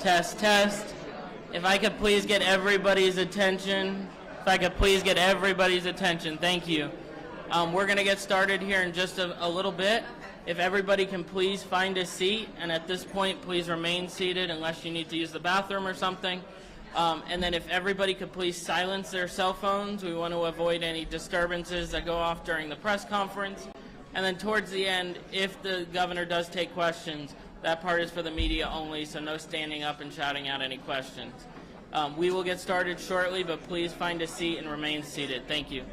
Test, test. If I could please get everybody's attention. Thank you. We're going to get started here in just a little bit. If everybody can please find a seat, and at this point, please remain seated unless you need to use the bathroom or something. And then if everybody could please silence their cell phones. We want to avoid any disturbances that go off during the press conference. And then towards the end, if the governor does take questions, that part is for the media only, so no standing up and shouting out any questions. We will get started shortly, but please find a seat and remain seated. Thank you.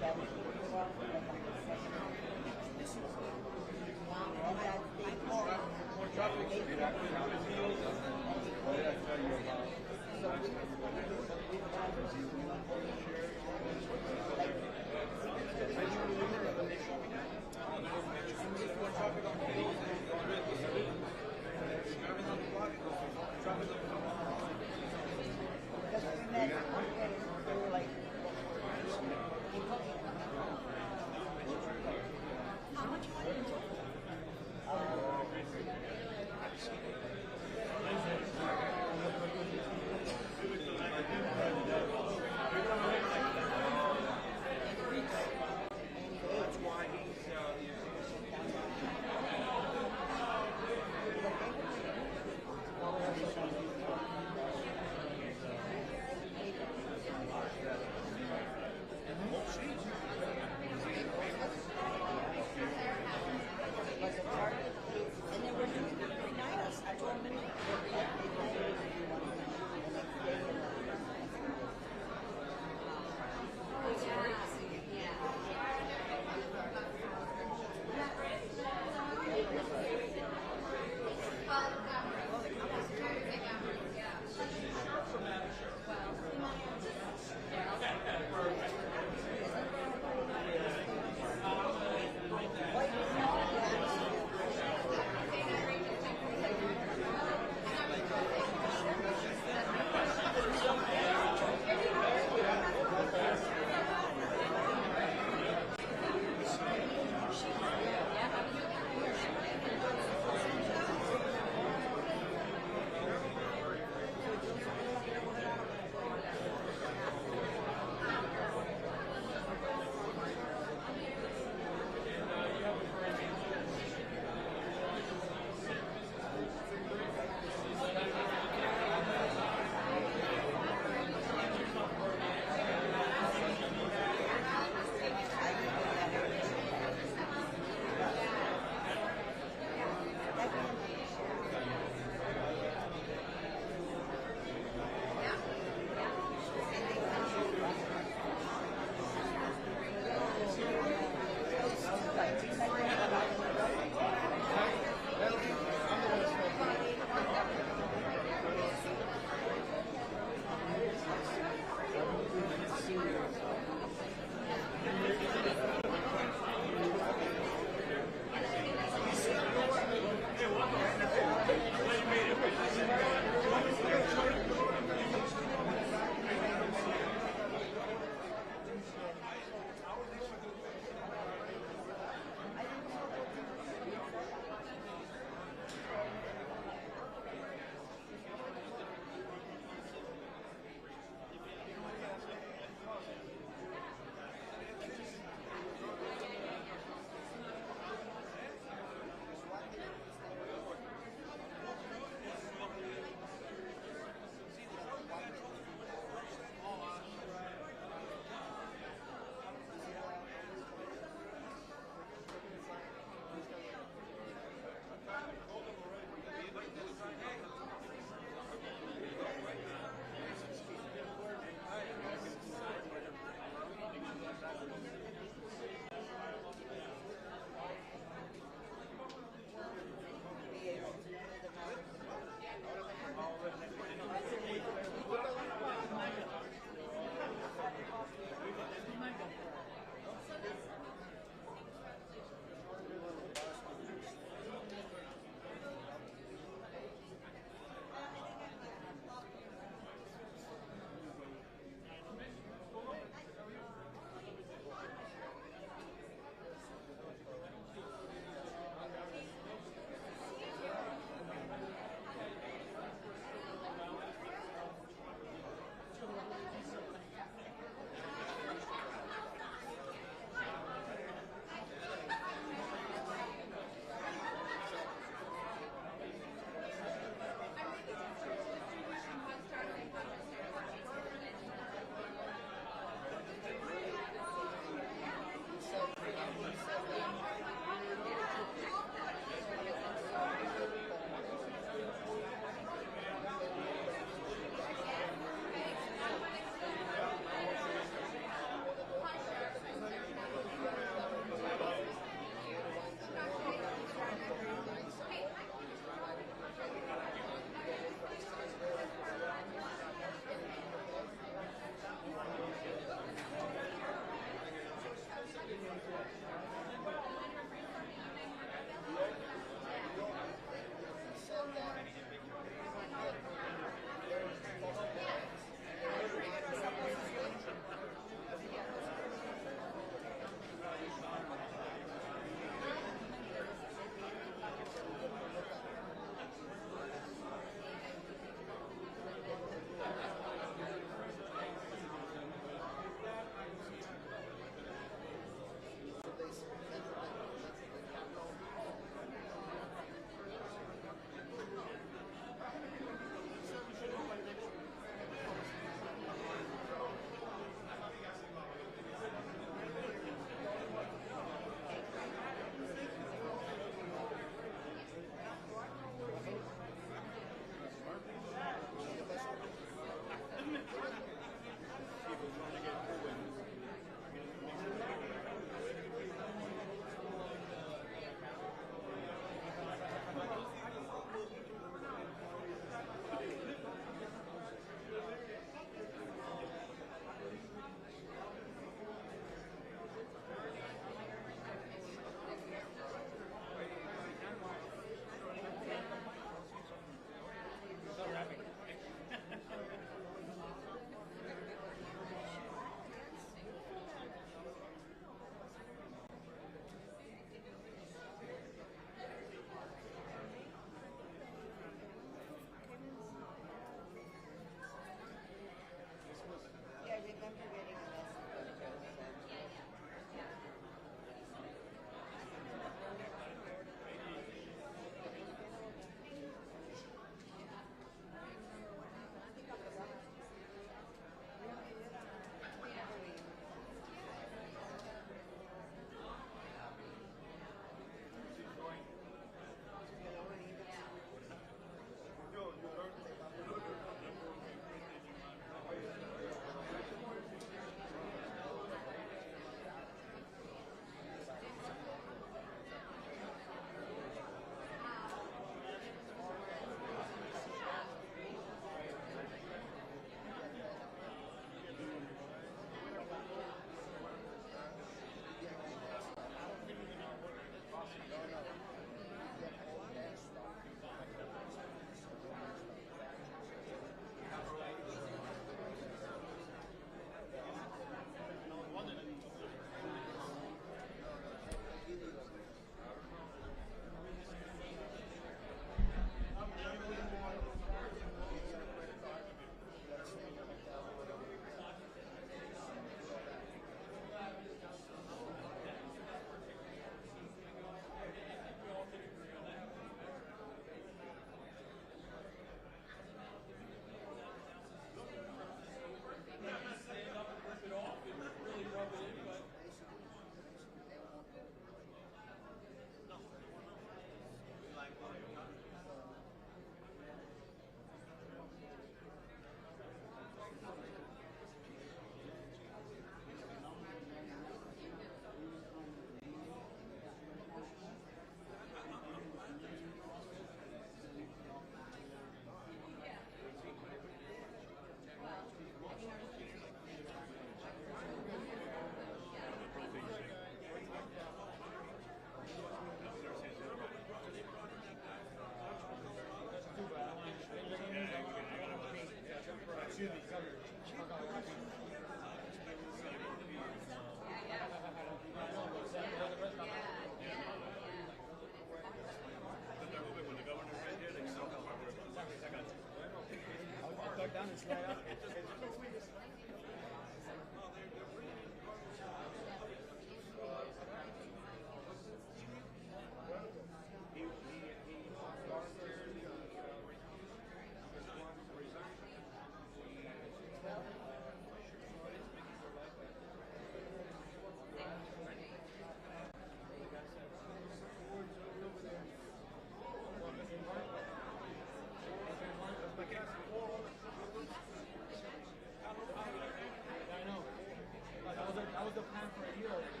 That was the plan for a year already.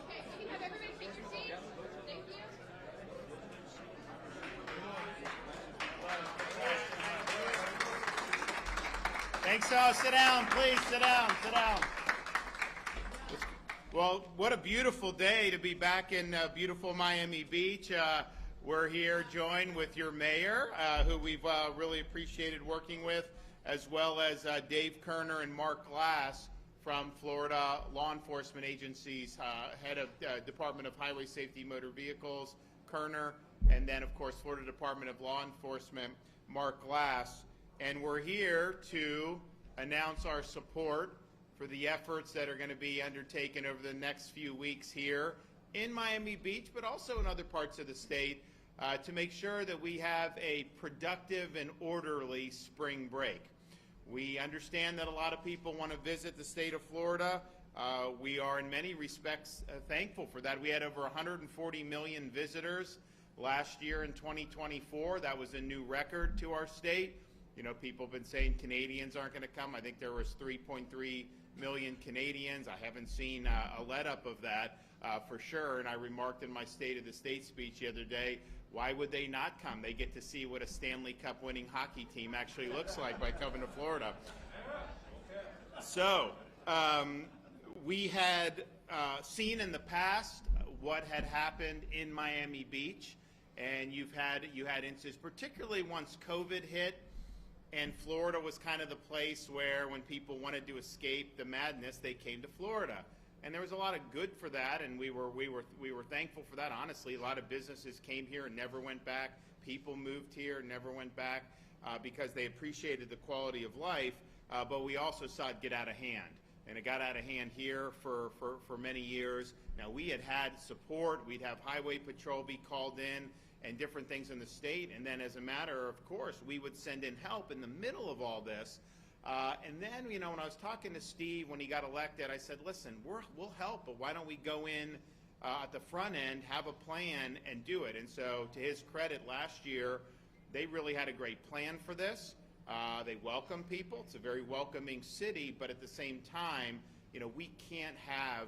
Okay, you can have everybody take your seats. Thank you. Thanks all. Sit down, please. Sit down. Sit down. Well, what a beautiful day to be back in beautiful Miami Beach. We're here joined with your mayor, who we've really appreciated working with, as well as Dave Kerner and Mark Glass from Florida law enforcement agencies, head of Department of Highway Safety Motor Vehicles, Kerner, and then, of course, Florida Department of Law Enforcement, Mark Glass. And we're here to announce our support for the efforts that are going to be undertaken over the next few weeks here in Miami Beach, but also in other parts of the state, to make sure that we have a productive and orderly spring break. We understand that a lot of people want to visit the state of Florida. We are in many respects thankful for that. We had over 140 million visitors last year in 2024. That was a new record to our state. You know, people have been saying Canadians aren't going to come. I think there was 3.3 million Canadians. I haven't seen a let-up of that for sure. And I remarked in my State of the State speech the other day, why would they not come? They get to see what a Stanley Cup winning hockey team actually looks like by coming to Florida. So we had seen in the past what had happened in Miami Beach, and you had instances, particularly once COVID hit. And Florida was kind of the place where when people wanted to escape the madness, they came to Florida. And there was a lot of good for that, and we were thankful for that. Honestly, a lot of businesses came here and never went back. People moved here and never went back because they appreciated the quality of life, but we also saw it get out of hand. And it got out of hand here for many years. Now, we had support. We'd have Highway Patrol be called in and different things in the state. And then as a matter of course, we would send in help in the middle of all this. And then, you know, when I was talking to Steve when he got elected, I said, listen, we'll help, but why don't we go in at the front end, have a plan, and do it? And so to his credit, last year, they really had a great plan for this. They welcome people. It's a very welcoming city, but at the same time, you know, we can't have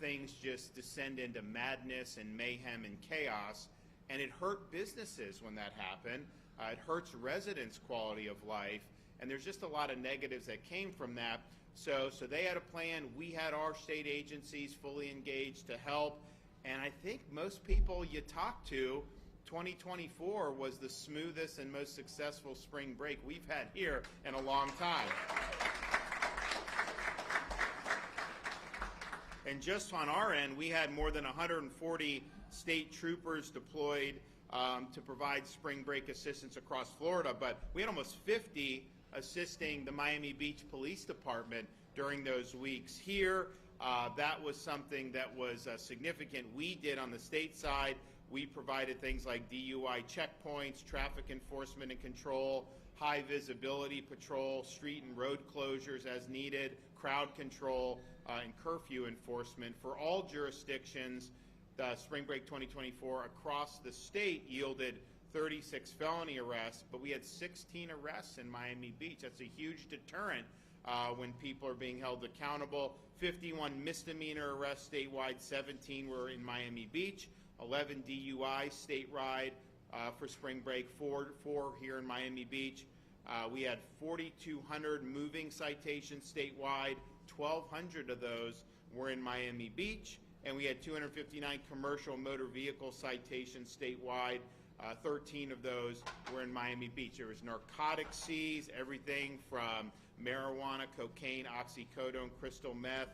things just descend into madness and mayhem and chaos. And it hurt businesses when that happened. It hurts residents' quality of life. And there's just a lot of negatives that came from that. So they had a plan. We had our state agencies fully engaged to help. And I think most people you talk to, 2024 was the smoothest and most successful spring break we've had here in a long time. And just on our end, we had more than 140 state troopers deployed to provide spring break assistance across Florida, but we had almost 50 assisting the Miami Beach Police Department during those weeks here. That was something that was significant. We did on the state side. We provided things like DUI checkpoints, traffic enforcement and control, high visibility patrol, street and road closures as needed, crowd control, and curfew enforcement for all jurisdictions. The Spring Break 2024 across the state yielded 36 felony arrests, but we had 16 arrests in Miami Beach. That's a huge deterrent when people are being held accountable. 51 misdemeanor arrests statewide, 17 were in Miami Beach, 11 DUI statewide for Spring Break, four here in Miami Beach. We had 4,200 moving citations statewide, 1,200 of those were in Miami Beach, and we had 259 commercial motor vehicle citations statewide. 13 of those were in Miami Beach. There was narcotic seized, everything from marijuana, cocaine, oxycodone, crystal meth,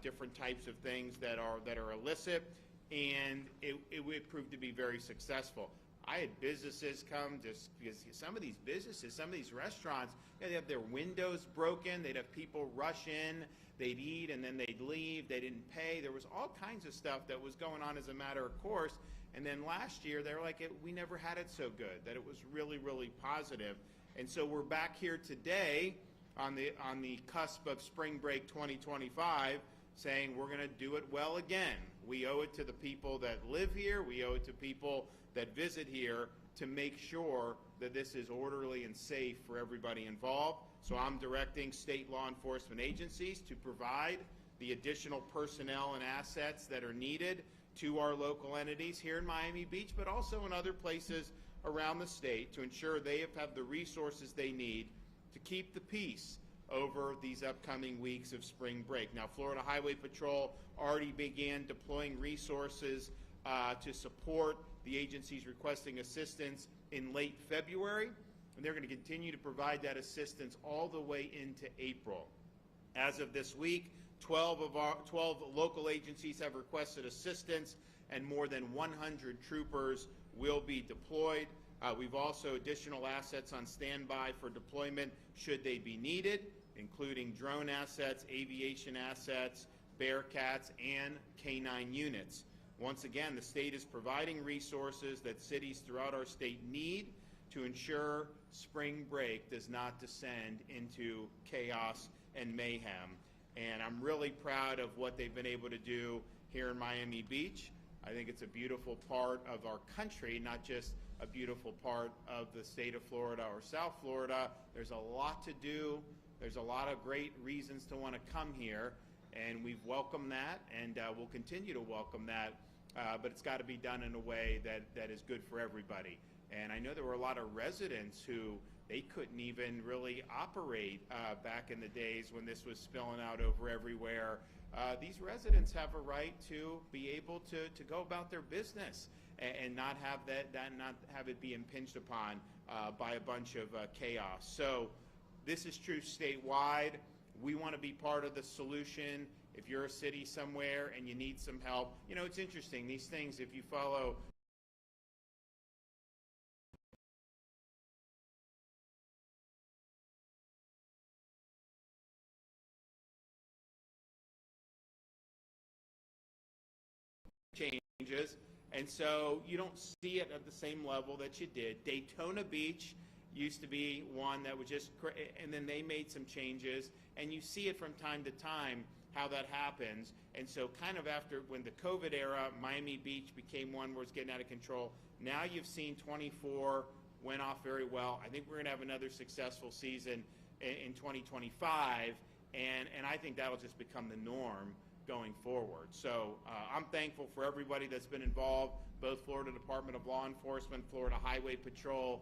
different types of things that are illicit, and it proved to be very successful. I had businesses come just because some of these businesses, some of these restaurants, they have their windows broken. They'd have people rush in, they'd eat, and then they'd leave. They didn't pay. There was all kinds of stuff that was going on as a matter of course. And then last year, they were like, we never had it so good, that it was really, really positive. And so we're back here today on the cusp of spring break 2025, saying we're going to do it well again. We owe it to the people that live here. We owe it to people that visit here to make sure that this is orderly and safe for everybody involved. So I'm directing state law enforcement agencies to provide the additional personnel and assets that are needed to our local entities here in Miami Beach, but also in other places around the state to ensure they have the resources they need to keep the peace over these upcoming weeks of spring break. Now, Florida Highway Patrol already began deploying resources to support the agencies requesting assistance in late February, and they're going to continue to provide that assistance all the way into April. As of this week, 12 local agencies have requested assistance, and more than 100 troopers will be deployed. We've also additional assets on standby for deployment should they be needed, including drone assets, aviation assets, Bearcats, and K-9 units. Once again, the state is providing resources that cities throughout our state need to ensure spring break does not descend into chaos and mayhem. And I'm really proud of what they've been able to do here in Miami Beach. I think it's a beautiful part of our country, not just a beautiful part of the state of Florida or South Florida. There's a lot to do. There's a lot of great reasons to want to come here, and we've welcomed that, and we'll continue to welcome that, but it's got to be done in a way that is good for everybody. And I know there were a lot of residents who they couldn't even really operate back in the days when this was spilling out over everywhere. These residents have a right to be able to go about their business and not have not have it be impinged upon by a bunch of chaos. So this is true statewide. We want to be part of the solution. If you're a city somewhere and you need some help, you know, it's interesting. These things, if you follow changes, and so you don't see it at the same level that you did. Daytona Beach used to be one that was just, and then they made some changes, and you see it from time to time how that happens. And so kind of after, when the COVID era, Miami Beach became one where it's getting out of control. Now you've seen 24 went off very well. I think we're going to have another successful season in 2025, and I think that'll just become the norm going forward. So I'm thankful for everybody that's been involved, both Florida Department of Law Enforcement, Florida Highway Patrol.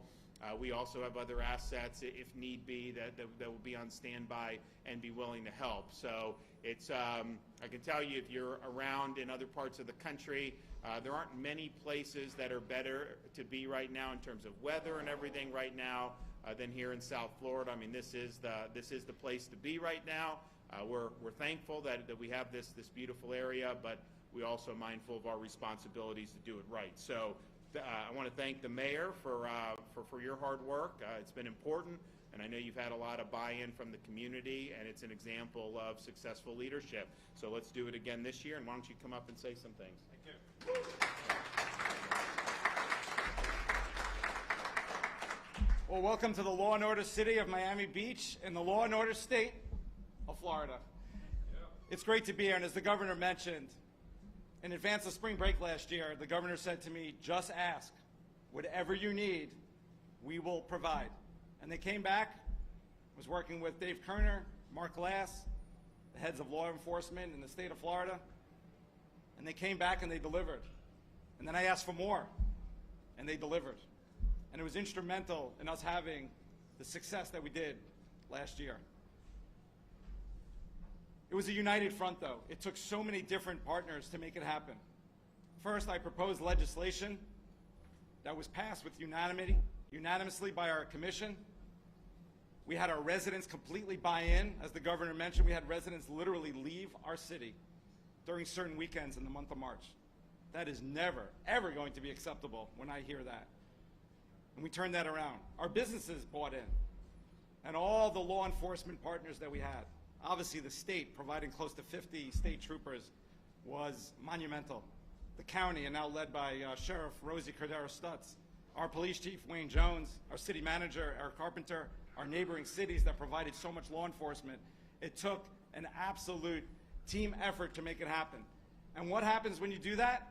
We also have other assets, if need be, that will be on standby and be willing to help. So it's, I can tell you, if you're around in other parts of the country, there aren't many places that are better to be right now in terms of weather and everything right now than here in South Florida. I mean, this is the place to be right now. We're thankful that we have this beautiful area, but we're also mindful of our responsibilities to do it right. So I want to thank the mayor for your hard work. It's been important, and I know you've had a lot of buy-in from the community, and it's an example of successful leadership. So let's do it again this year, and why don't you come up and say some things? Thank you. Well, welcome to the law and order city of Miami Beach and the law and order state of Florida. It's great to be here, and as the governor mentioned, in advance of spring break last year, the governor said to me, just ask. Whatever you need, we will provide. And they came back, was working with Dave Kerner, Mark Glass, the heads of law enforcement in the state of Florida, and they came back and they delivered. And then I asked for more, and they delivered. And it was instrumental in us having the success that we did last year. It was a united front, though. It took so many different partners to make it happen. First, I proposed legislation that was passed with unanimously by our commission. We had our residents completely buy in. As the governor mentioned, we had residents literally leave our city during certain weekends in the month of March. That is never, ever going to be acceptable when I hear that. And we turned that around. Our businesses bought in, and all the law enforcement partners that we had. Obviously, the state providing close to 50 state troopers was monumental. The county, and now led by Sheriff Rosie Cordero-Stutz, our police chief, Wayne Jones, our city manager, Eric Carpenter, our neighboring cities that provided so much law enforcement. It took an absolute team effort to make it happen. And what happens when you do that?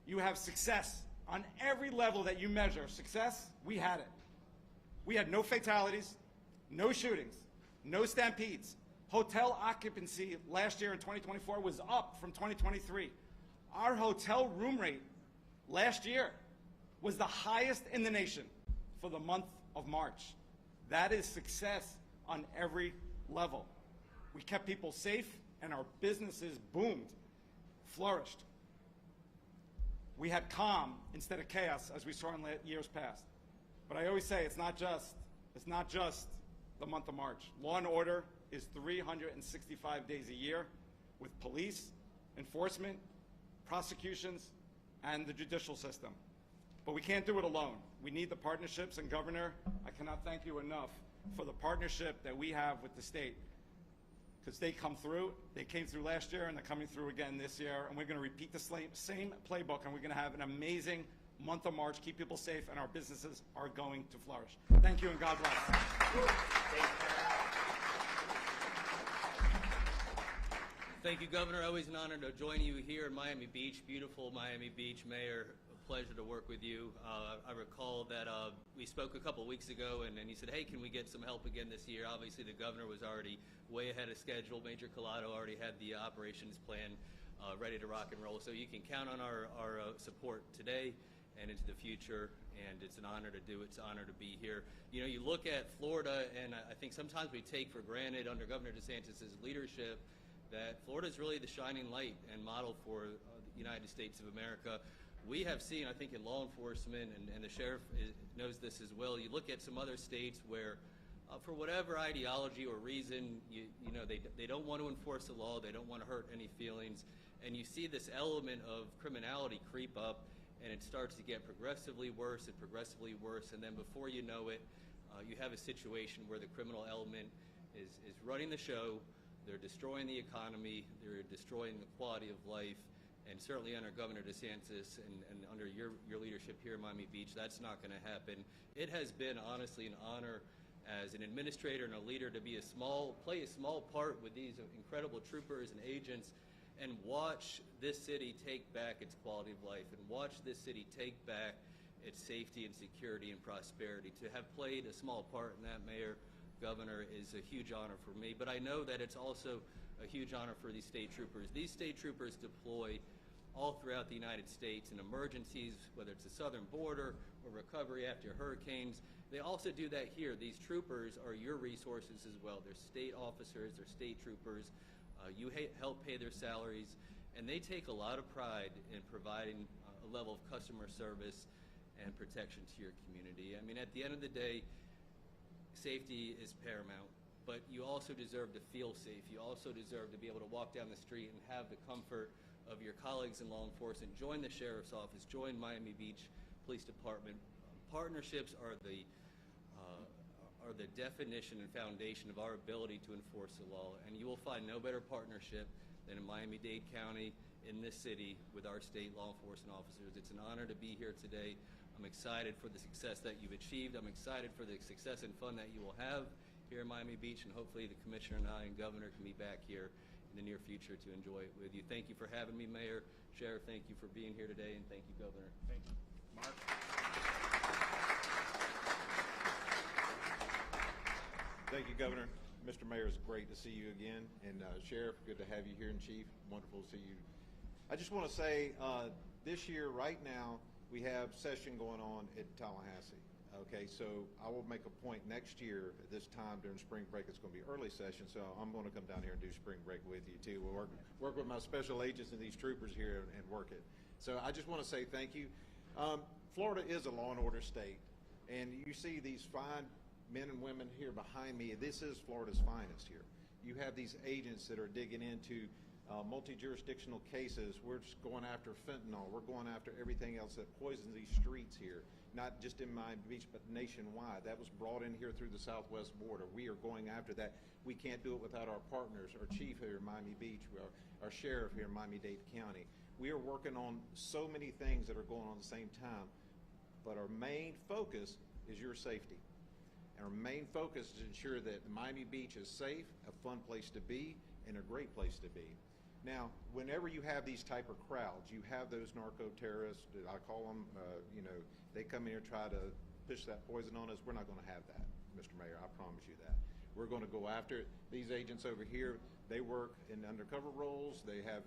You have success. On every level that you measure success, we had it. We had no fatalities, no shootings, no stampedes. Hotel occupancy last year in 2024 was up from 2023. Our hotel room rate last year was the highest in the nation for the month of March. That is success on every level. We kept people safe, and our businesses boomed, flourished. We had calm instead of chaos, as we saw in years past. But I always say it's not just the month of March. Law and order is 365 days a year, with police, enforcement, prosecutions, and the judicial system. But we can't do it alone. We need the partnerships, and Governor, I cannot thank you enough for the partnership that we have with the state, because they come through. They came through last year, and they're coming through again this year, and we're going to repeat the same playbook, and we're going to have an amazing month of March, keep people safe, and our businesses are going to flourish. Thank you, and God bless. Thank you, Governor. Always an honor to join you here in Miami Beach, beautiful Miami Beach. Mayor, a pleasure to work with you. I recall that we spoke a couple weeks ago, and you said, hey, can we get some help again this year? Obviously, the governor was already way ahead of schedule. Major Collado already had the operations plan ready to rock and roll. So you can count on our support today and into the future, and it's an honor to do it. It's an honor to be here. You know, you look at Florida, and I think sometimes we take for granted under Governor DeSantis' leadership that Florida is really the shining light and model for the United States of America. We have seen, I think, in law enforcement, and the sheriff knows this as well, you look at some other states where for whatever ideology or reason, you know, they don't want to enforce the law, they don't want to hurt any feelings, and you see this element of criminality creep up, and it starts to get progressively worse, and then before you know it, you have a situation where the criminal element is running the show. They're destroying the economy, they're destroying the quality of life, and certainly under Governor DeSantis and under your leadership here in Miami Beach, that's not going to happen. It has been honestly an honor as an administrator and a leader to play a small part with these incredible troopers and agents and watch this city take back its quality of life and watch this city take back its safety and security and prosperity. To have played a small part in that, Mayor, Governor, is a huge honor for me, but I know that it's also a huge honor for these state troopers. These state troopers deploy all throughout the United States in emergencies, whether it's the southern border or recovery after hurricanes. They also do that here. These troopers are your resources as well. They're state officers, they're state troopers. You help pay their salaries, and they take a lot of pride in providing a level of customer service and protection to your community. I mean, at the end of the day, safety is paramount, but you also deserve to feel safe. You also deserve to be able to walk down the street and have the comfort of your colleagues in law enforcement. Join the Sheriff's Office, join Miami Beach Police Department. Partnerships are the definition and foundation of our ability to enforce the law, and you will find no better partnership than in Miami-Dade County, in this city, with our state law enforcement officers. It's an honor to be here today. I'm excited for the success that you've achieved. I'm excited for the success and fun that you will have here in Miami Beach, and hopefully the Commissioner and I and Governor can be back here in the near future to enjoy it with you. Thank you for having me, Mayor. Sheriff, thank you for being here today, and thank you, Governor. Thank you. Mark? Thank you, Governor. Mr. Mayor, it's great to see you again. And Sheriff, good to have you here, and Chief, wonderful to see you. I just want to say, this year, right now, we have session going on at Tallahassee. Okay, so I will make a point next year at this time during spring break. It's going to be early session, so I'm going to come down here and do spring break with you too. We'll work with my special agents and these troopers here and work it. So I just want to say thank you. Florida is a law and order state, and you see these fine men and women here behind me. This is Florida's finest here. You have these agents that are digging into multi-jurisdictional cases. We're just going after fentanyl. We're going after everything else that poisons these streets here, not just in Miami Beach, but nationwide. That was brought in here through the southwest border. We are going after that. We can't do it without our partners, our chief here in Miami Beach, our sheriff here in Miami-Dade County. We are working on so many things that are going on at the same time, but our main focus is your safety. And our main focus is to ensure that Miami Beach is safe, a fun place to be, and a great place to be. Now, whenever you have these type of crowds, you have those narco-terrorists, I call them, they come in here and try to push that poison on us. We're not going to have that, Mr. Mayor, I promise you that. We're going to go after it. These agents over here, they work in undercover roles. They have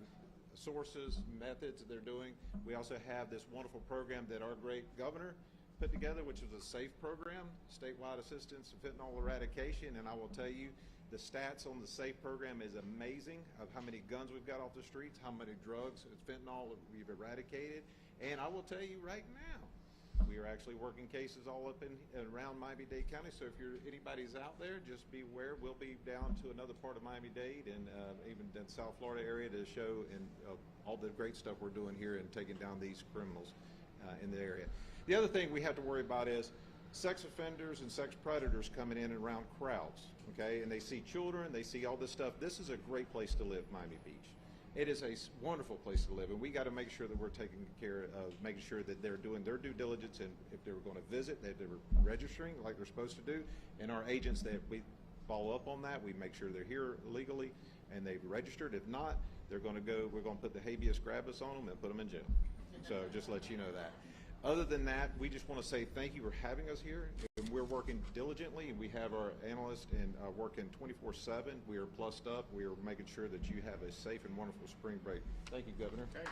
sources, methods that they're doing. We also have this wonderful program that our great governor put together, which is a SAFE program, statewide assistance in fentanyl eradication, and I will tell you, the stats on the SAFE program is amazing of how many guns we've got off the streets, how many drugs, fentanyl we've eradicated. And I will tell you right now, we are actually working cases all up in around Miami-Dade County. So if anybody's out there, just be aware. We'll be down to another part of Miami-Dade and even the South Florida area to show all the great stuff we're doing here and taking down these criminals in the area. The other thing we have to worry about is sex offenders and sex predators coming in and around crowds, okay? And they see children, they see all this stuff. This is a great place to live, Miami Beach. It is a wonderful place to live, and we got to make sure that we're taking care of making sure that they're doing their due diligence, and if they were going to visit, that they were registering like they're supposed to do. And our agents, that we follow up on that. We make sure they're here legally and they've registered. If not, we're going to put the habeas corpus on them and put them in jail. So just let you know that. Other than that, we just want to say thank you for having us here. And we're working diligently, and we have our analysts working 24/7. We are plussed up. We are making sure that you have a safe and wonderful spring break. Thank you, Governor. Okay.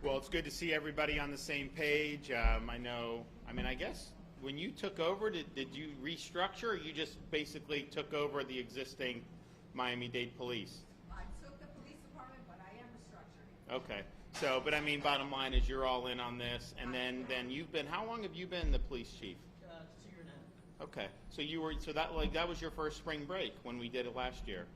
Well, it's good to see everybody on the same page. I guess when you took over, did you restructure, or you just basically took over the existing Miami-Dade Police? I took the police department, but I am restructuring. Okay. So, but I mean, bottom line is you're all in on this, and then you've been. How long have you been the police chief? 2 years now. Okay. So that was your first spring break when we did it last year.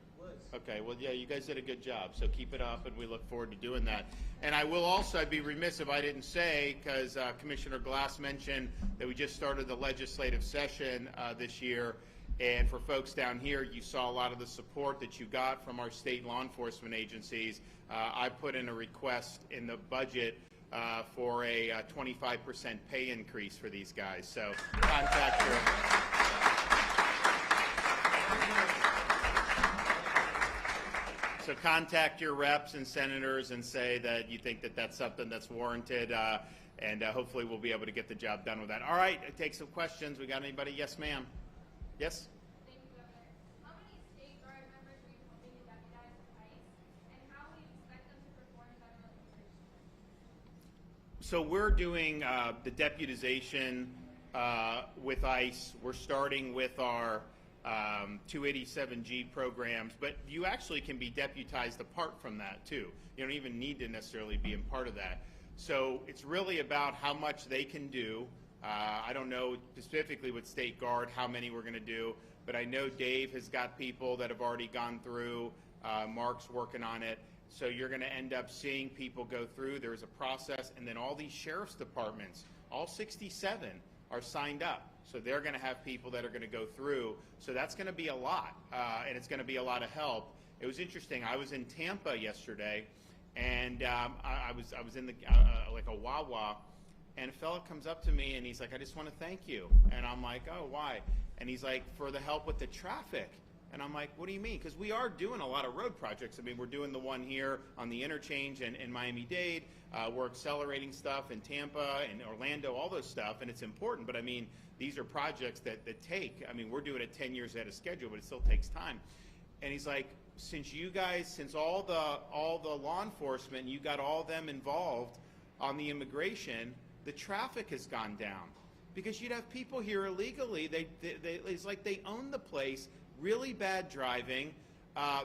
Okay, well, yeah, you guys did a good job, so keep it up, and we look forward to doing that. And I'd be remiss if I didn't say, because Commissioner Glass mentioned that we just started the legislative session this year, and for folks down here, you saw a lot of the support that you got from our state law enforcement agencies. I put in a request in the budget for a 25% pay increase for these guys, so contact your... So contact your reps and senators and say that you think that that's something that's warranted, and hopefully we'll be able to get the job done with that. All right, take some questions. We got anybody? Yes, ma'am. Yes? Thank you, Governor. How many state guard members are you hoping to deputize with ICE, and how will you expect them to perform federal immigration? So we're doing the deputization with ICE. We're starting with our 287G programs, but you actually can be deputized apart from that too. You don't even need to necessarily be a part of that. So it's really about how much they can do. I don't know specifically with State Guard how many we're going to do, but I know Dave has got people that have already gone through. Mark's working on it. So you're going to end up seeing people go through. There's a process, and then all these sheriff's departments, all 67 are signed up. So they're going to have people that are going to go through. So that's going to be a lot, and it's going to be a lot of help. It was interesting. I was in Tampa yesterday, and I was in the like a Wawa, and a fella comes up to me and he's like, "I just want to thank you." And I'm like, "Oh, why?" And he's like, "For the help with the traffic." And I'm like, "What do you mean?" Because we are doing a lot of road projects. I mean, we're doing the one here on the interchange in Miami-Dade. We're accelerating stuff in Tampa and Orlando, all those stuff, and it's important. But I mean, these are projects that take, I mean, we're doing it 10 years ahead of schedule, but it still takes time. And he's like, since all the law enforcement, you got all them involved on the immigration, the traffic has gone down. Because you'd have people here illegally, it's like they own the place, really bad driving,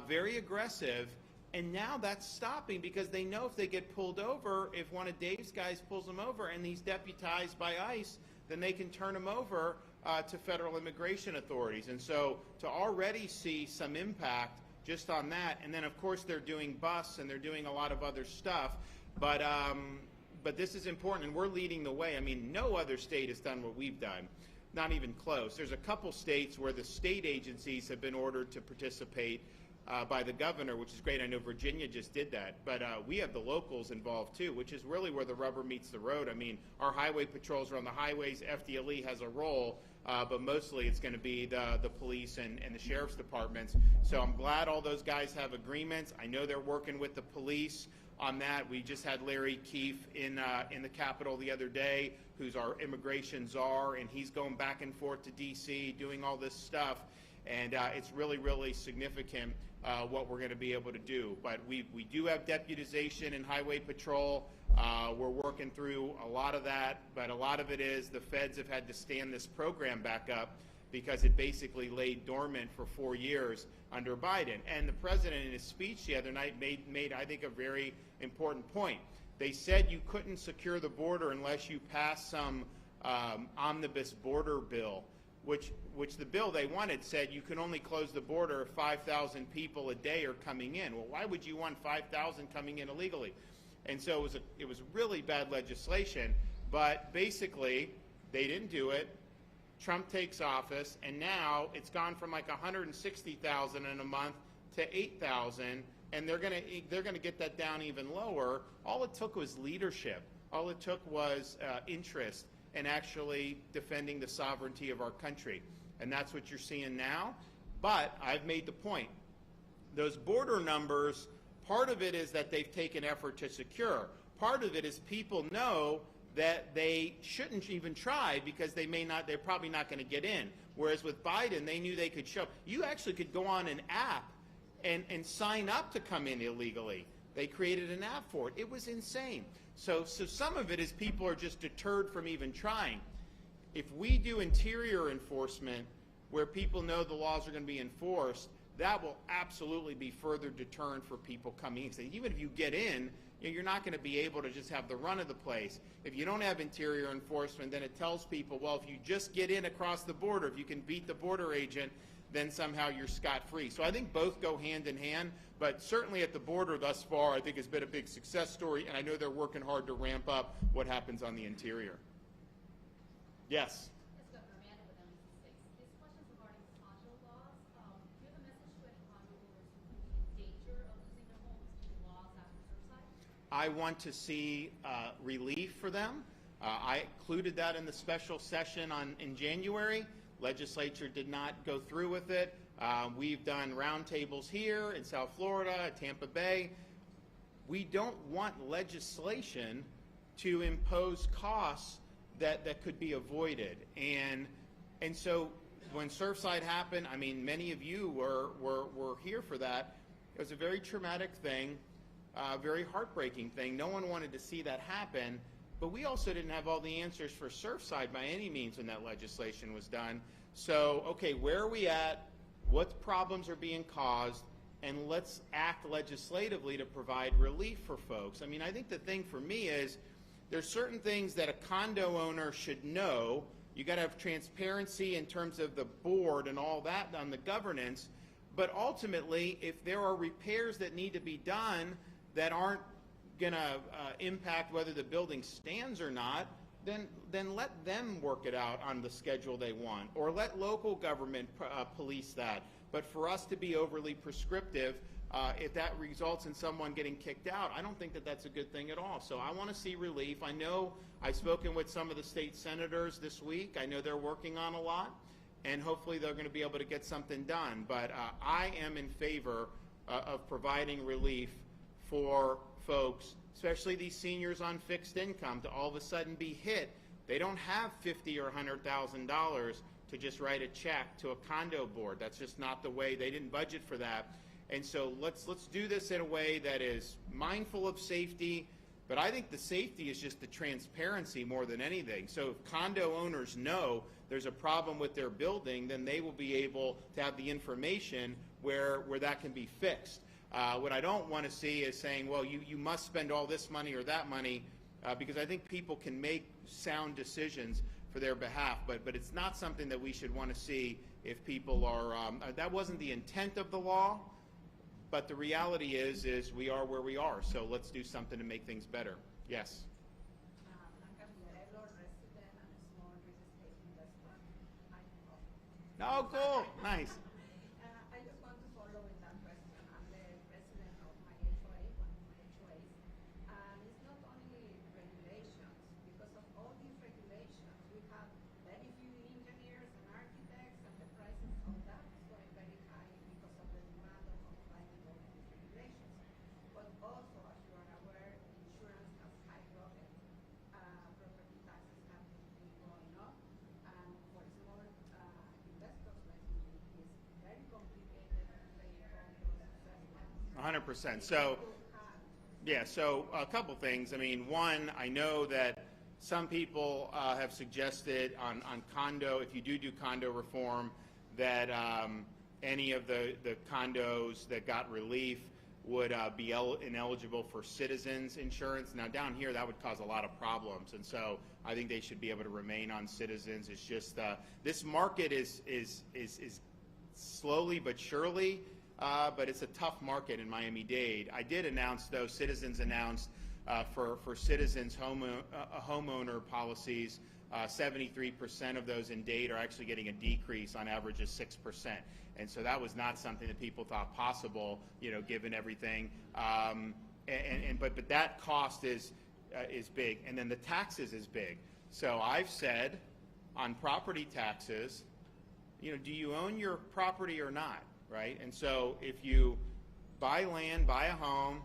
very aggressive, And now that's stopping because they know if they get pulled over, if one of Dave's guys pulls them over and he's deputized by ICE, then they can turn them over to federal immigration authorities. And so to already see some impact just on that, and then of course they're doing bus and they're doing a lot of other stuff, but this is important and we're leading the way. I mean, no other state has done what we've done, not even close. There's a couple states where the state agencies have been ordered to participate by the governor, which is great. I know Virginia just did that, but we have the locals involved too, which is really where the rubber meets the road. I mean, our highway patrols are on the highways, FDLE has a role, but mostly it's going to be the police and the sheriff's departments. So I'm glad all those guys have agreements. I know they're working with the police on that. We just had Larry Keefe in the Capitol the other day, who's our immigration czar, and he's going back and forth to D.C. doing all this stuff, and it's really, really significant what we're going to be able to do. But we do have deputization in highway patrol. We're working through a lot of that, but a lot of it is the feds have had to stand this program back up because it basically laid dormant for 4 years under Biden. And the president in his speech the other night made I think, a very important point. They said you couldn't secure the border unless you passed some omnibus border bill, which the bill they wanted said you can only close the border if 5,000 people a day are coming in. Well, why would you want 5,000 coming in illegally? And so it was really bad legislation, but basically they didn't do it. Trump takes office, and now it's gone from like 160,000 in a month to 8,000, and they're gonna get that down even lower. All it took was leadership. All it took was interest in actually defending the sovereignty of our country, and that's what you're seeing now. But I've made the point. Those border numbers, part of it is that they've taken effort to secure. Part of it is people know that they shouldn't even try because they're probably not going to get in. Whereas with Biden, they knew they could show. You actually could go on an app and sign up to come in illegally. They created an app for it. It was insane. So some of it is people are just deterred from even trying. If we do interior enforcement where people know the laws are going to be enforced, that will absolutely be further deterrent for people coming in. So even if you get in, you're not going to be able to just have the run of the place. If you don't have interior enforcement, then it tells people, well, if you just get in across the border, if you can beat the border agent, then somehow you're scot-free. So I think both go hand in hand, but certainly at the border thus far, I think has been a big success story, and I know they're working hard to ramp up what happens on the interior. Yes? Yes, Governor Amanda with NBC6. This question's regarding condo laws. Do you have a message to any condo owners who could be in danger of losing their homes due to laws after Surfside? I want to see relief for them. I included that in the special session in January. Legislature did not go through with it. We've done roundtables here in South Florida, Tampa Bay. We don't want legislation to impose costs that could be avoided. And so when Surfside happened, I mean, many of you were here for that. It was a very traumatic thing, very heartbreaking thing. No one wanted to see that happen. But we also didn't have all the answers for Surfside by any means when that legislation was done. So, okay, where are we at? What problems are being caused? And let's act legislatively to provide relief for folks. I mean, I think the thing for me is there's certain things that a condo owner should know. You got to have transparency in terms of the board and all that on the governance. But ultimately, if there are repairs that need to be done that aren't going to impact whether the building stands or not, then let them work it out on the schedule they want, or let local government police that. But for us to be overly prescriptive, if that results in someone getting kicked out, I don't think that that's a good thing at all. So I want to see relief. I know I've spoken with some of the state senators this week. I know they're working on a lot, and hopefully they're going to be able to get something done. But I am in favor of providing relief for folks, especially these seniors on fixed income, to all of a sudden be hit. They don't have $50,000 or $100,000 to just write a check to a condo board. That's just not the way. They didn't budget for that. And so let's do this in a way that is mindful of safety, but I think the safety is just the transparency more than anything. So if condo owners know there's a problem with their building, then they will be able to have the information where that can be fixed. What I don't want to see is saying, well, you must spend all this money or that money, because I think people can make sound decisions for their behalf, but it's not something that we should want to see if people are, that wasn't the intent of the law, but the reality is we are where we are, so let's do something to make things better. Yes? Blanca Fiorello, resident and small real estate investor. Oh, cool. Nice. I just want to follow with that question. I'm the president of my HOA, one of my HOAs, and it's not only regulations. Because of all these regulations, we have very few engineers and architects, and the prices of that is going very high because of the demand of complying with all these regulations. But also, as you are aware, insurance has skyrocketed. Property taxes have been going up, and for small investors like me, it's very complicated to pay all those assessments. 100%. So, yeah, so a couple things. I mean, one, I know that some people have suggested on condo, if you do condo reform, that any of the condos that got relief would be ineligible for citizens insurance. Now down here that would cause a lot of problems, and so I think they should be able to remain on citizens. It's just this market is slowly but surely, but it's a tough market in Miami-Dade. I did announce, though, Citizens announced for citizens homeowner policies, 73% of those in Dade are actually getting a decrease, on average of 6%. And so that was not something that people thought possible, you know, given everything. But that cost is big, and then the taxes is big. So I've said on property taxes, you know, do you own your property or not, right? And so if you buy land, buy a home,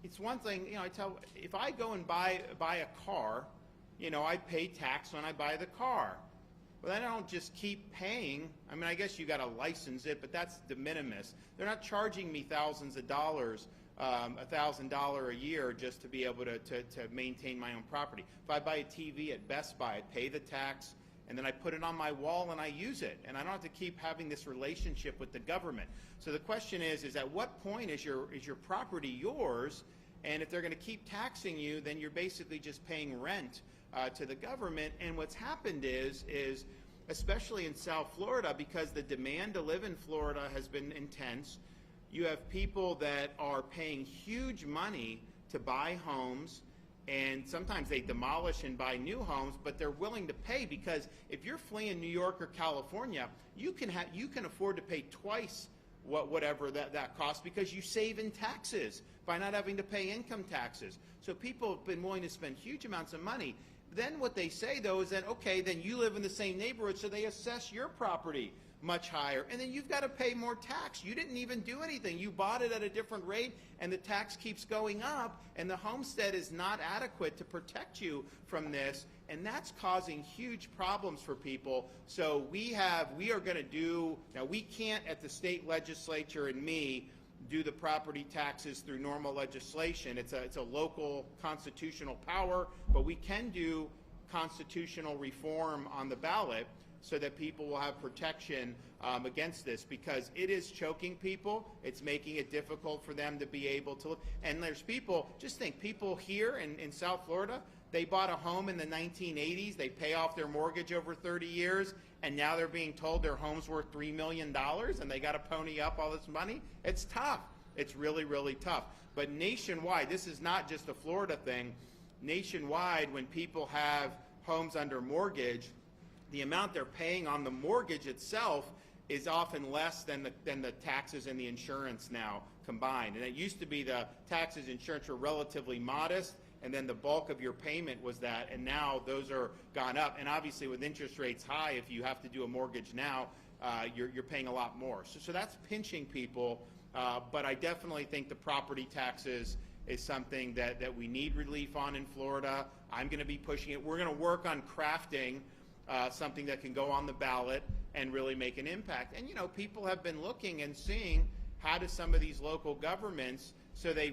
it's one thing, you know, if I go and buy a car, you know, I pay tax when I buy the car. But I don't just keep paying. I mean, I guess you got to license it, but that's de minimis. They're not charging me thousands of dollars, $1,000 a year just to be able to maintain my own property. If I buy a TV at Best Buy, I pay the tax, and then I put it on my wall and I use it, and I don't have to keep having this relationship with the government. So the question is at what point is your property yours? And if they're going to keep taxing you, then you're basically just paying rent to the government. And what's happened is especially in South Florida, because the demand to live in Florida has been intense, you have people that are paying huge money to buy homes, and sometimes they demolish and buy new homes, but they're willing to pay because if you're fleeing New York or California, you can afford to pay twice whatever that costs because you save in taxes by not having to pay income taxes. So people have been willing to spend huge amounts of money. Then what they say, though, is that, okay, then you live in the same neighborhood, so they assess your property much higher, and then you've got to pay more tax. You didn't even do anything. You bought it at a different rate, and the tax keeps going up, and the homestead is not adequate to protect you from this, and that's causing huge problems for people. So we are going to do, now we can't at the state legislature and me do the property taxes through normal legislation. It's a local constitutional power, but we can do constitutional reform on the ballot so that people will have protection against this, because it is choking people. It's making it difficult for them to be able to live. And there's people, just think, people here in South Florida, they bought a home in the 1980s, they pay off their mortgage over 30 years, and now they're being told their home's worth $3 million and they got to pony up all this money. It's tough. It's really, really tough. But nationwide, this is not just a Florida thing. Nationwide, when people have homes under mortgage, the amount they're paying on the mortgage itself is often less than the taxes and the insurance now combined. And it used to be the taxes and insurance were relatively modest, and then the bulk of your payment was that, and now those are gone up. And obviously with interest rates high, if you have to do a mortgage now, you're paying a lot more. So that's pinching people, but I definitely think the property taxes is something that we need relief on in Florida. I'm going to be pushing it. We're going to work on crafting something that can go on the ballot and really make an impact. And, you know, people have been looking and seeing how do some of these local governments, so they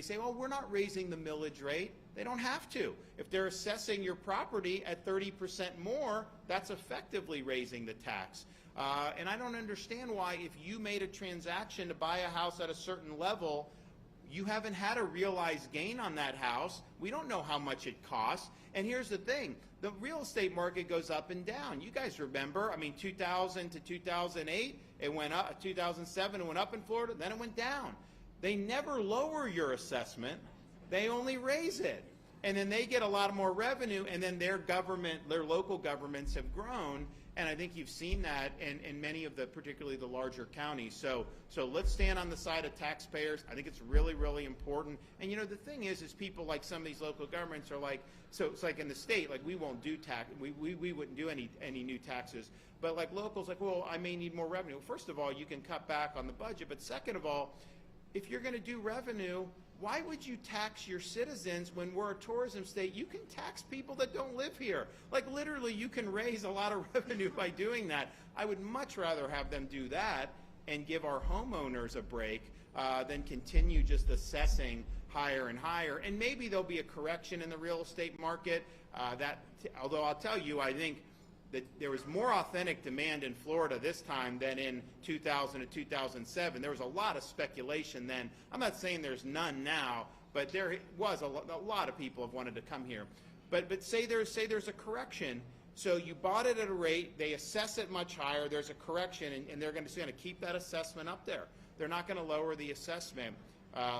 say, well, we're not raising the millage rate. They don't have to. If they're assessing your property at 30% more, that's effectively raising the tax. And I don't understand why, if you made a transaction to buy a house at a certain level, you haven't had a realized gain on that house. We don't know how much it costs. And here's the thing, the real estate market goes up and down. You guys remember, I mean, 2000 to 2008, it went up. 2007, it went up in Florida, then it went down. They never lower your assessment. They only raise it. And then they get a lot more revenue, and then their local governments have grown. And I think you've seen that in many of the, particularly the larger counties. So let's stand on the side of taxpayers. I think it's really, really important. And you know, the thing is people like some of these local governments are like, so it's like in the state, like we won't do we wouldn't do any new taxes. But like locals, like, well, I may need more revenue. First of all, you can cut back on the budget. But second of all, if you're going to do revenue, why would you tax your citizens when we're a tourism state? You can tax people that don't live here. Like literally, you can raise a lot of revenue by doing that. I would much rather have them do that and give our homeowners a break than continue just assessing higher and higher. And maybe there'll be a correction in the real estate market. Although I'll tell you, I think that there was more authentic demand in Florida this time than in 2000 to 2007. There was a lot of speculation then. I'm not saying there's none now, but there was a lot of people have wanted to come here. But say there's a correction. So you bought it at a rate, they assess it much higher, there's a correction, and they're going to keep that assessment up there. They're not going to lower the assessment.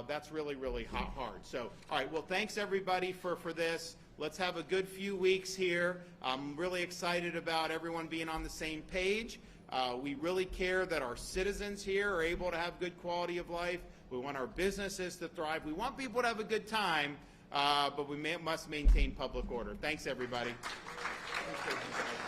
That's really, really hard. So, all right, well, thanks everybody for this. Let's have a good few weeks here. I'm really excited about everyone being on the same page. We really care that our citizens here are able to have good quality of life. We want our businesses to thrive. We want people to have a good time, but we must maintain public order. Thanks, everybody. Thanks,